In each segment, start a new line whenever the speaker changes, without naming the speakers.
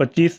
25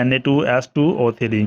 Na2S2O3،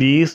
20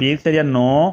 20.9